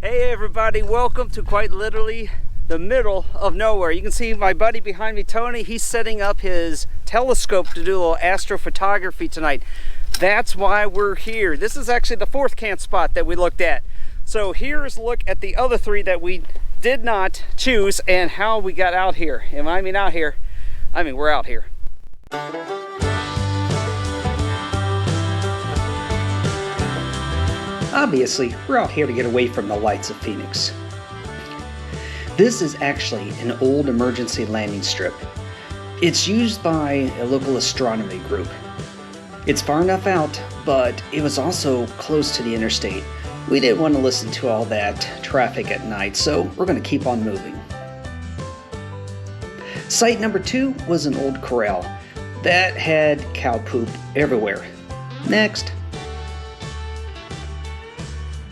Hey everybody, welcome to quite literally the middle of nowhere. You can see my buddy behind me, Tony. He's setting up his telescope to do a little astrophotography tonight. That's why we're here. This is actually the fourth camp spot that we looked at. So here's a look at the other three that we did not choose and how we got out here. And when I mean out here, I mean we're out here. Obviously, we're out here to get away from the lights of Phoenix. This is actually an old emergency landing strip. It's used by a local astronomy group. It's far enough out, but it was also close to the interstate. We didn't want to listen to all that traffic at night, so we're going to keep on moving. Site number 2 was an old corral that had cow poop everywhere. Next.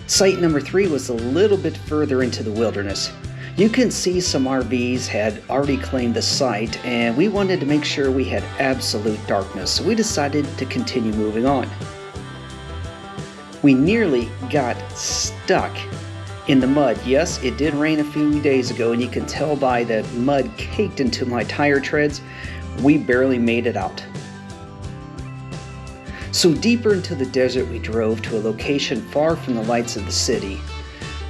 Site number 3 was a little bit further into the wilderness. You can see some RVs had already claimed the site, and we wanted to make sure we had absolute darkness, so we decided to continue moving on. We nearly got stuck in the mud. Yes, it did rain a few days ago, and you can tell by the mud caked into my tire treads, we barely made it out. So deeper into the desert we drove to a location far from the lights of the city,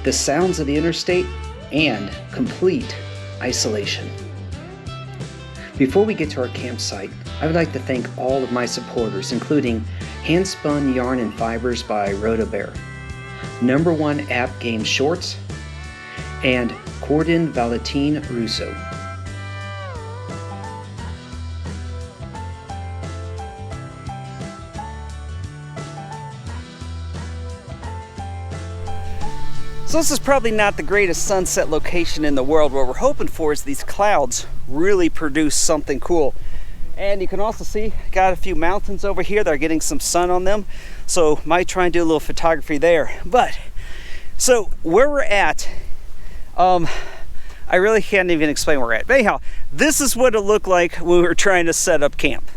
the sounds of the interstate, and complete isolation. Before we get to our campsite, I would like to thank all of my supporters, including Handspun Yarn and Fibers by Rotobear, #1 App Game Shorts, and Cordon Valentine Russo. So this is probably not the greatest sunset location in the world. What we're hoping for is these clouds really produce something cool. And you can also see, got a few mountains over here that are getting some sun on them. So might try and do a little photography there. But, so where we're at, I really can't even explain where we're at. But anyhow, this is what it looked like when we were trying to set up camp.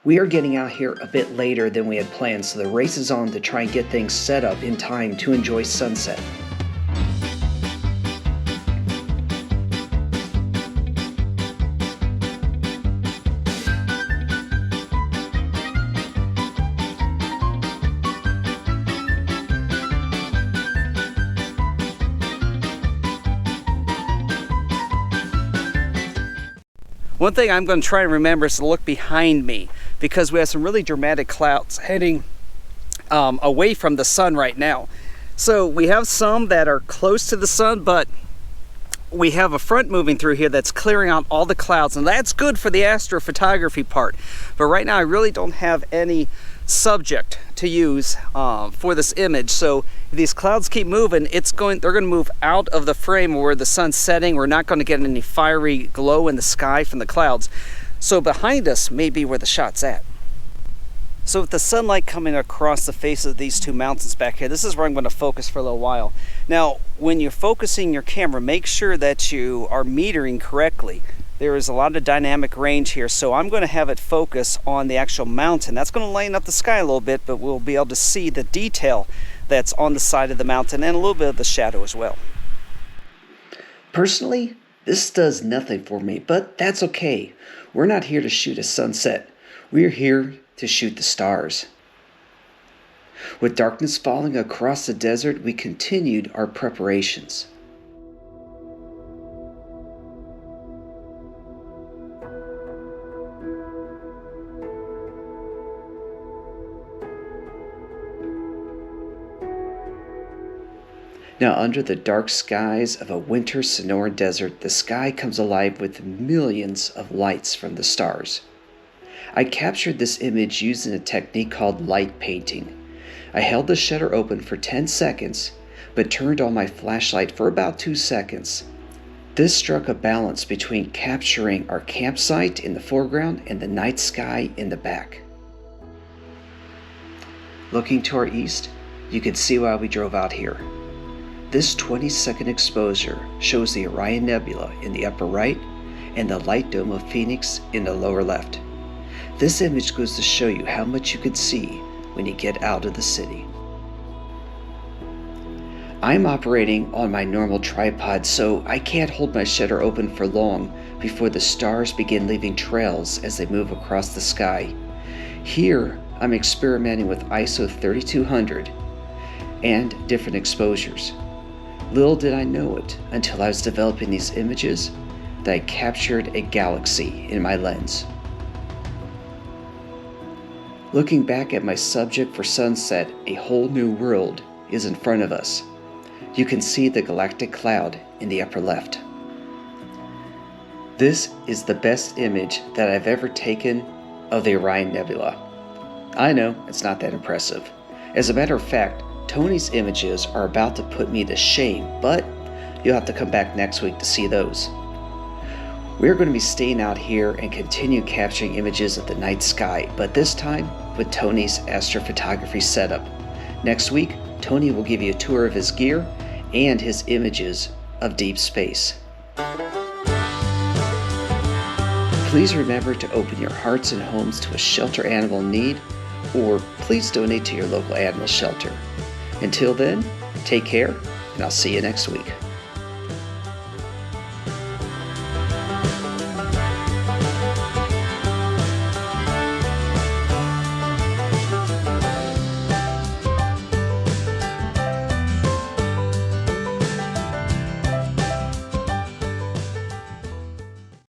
We are getting out here a bit later than we had planned, so the race is on to try and get things set up in time to enjoy sunset. One thing I'm going to try and remember is to look behind me, because we have some really dramatic clouds heading away from the sun right now. So we have some that are close to the sun, but we have a front moving through here that's clearing out all the clouds, and that's good for the astrophotography part. But right now I really don't have any subject to use for this image. So if these clouds keep moving, they're going to move out of the frame where the sun's setting. We're not going to get any fiery glow in the sky from the clouds. So behind us may be where the shot's at. So with the sunlight coming across the face of these two mountains back here, this is where I'm going to focus for a little while. Now, when you're focusing your camera, make sure that you are metering correctly. There is a lot of dynamic range here, so I'm going to have it focus on the actual mountain. That's going to lighten up the sky a little bit, but we'll be able to see the detail that's on the side of the mountain and a little bit of the shadow as well. Personally, this does nothing for me, but that's okay. We're not here to shoot a sunset. We're here to shoot the stars. With darkness falling across the desert, we continued our preparations. Now, under the dark skies of a winter Sonoran Desert, the sky comes alive with millions of lights from the stars. I captured this image using a technique called light painting. I held the shutter open for 10 seconds, but turned on my flashlight for about 2 seconds. This struck a balance between capturing our campsite in the foreground and the night sky in the back. Looking to our east, you can see why we drove out here. This 20-second exposure shows the Orion Nebula in the upper right and the light dome of Phoenix in the lower left. This image goes to show you how much you can see when you get out of the city. I'm operating on my normal tripod, so I can't hold my shutter open for long before the stars begin leaving trails as they move across the sky. Here, I'm experimenting with ISO 3200 and different exposures. Little did I know it until I was developing these images that I captured a galaxy in my lens. Looking back at my subject for sunset, a whole new world is in front of us. You can see the galactic cloud in the upper left. This is the best image that I've ever taken of the Orion Nebula. I know, it's not that impressive. As a matter of fact, Tony's images are about to put me to shame, but you'll have to come back next week to see those. We're going to be staying out here and continue capturing images of the night sky, but this time with Tony's astrophotography setup. Next week, Tony will give you a tour of his gear and his images of deep space. Please remember to open your hearts and homes to a shelter animal in need, or please donate to your local animal shelter. Until then, take care, and I'll see you next week.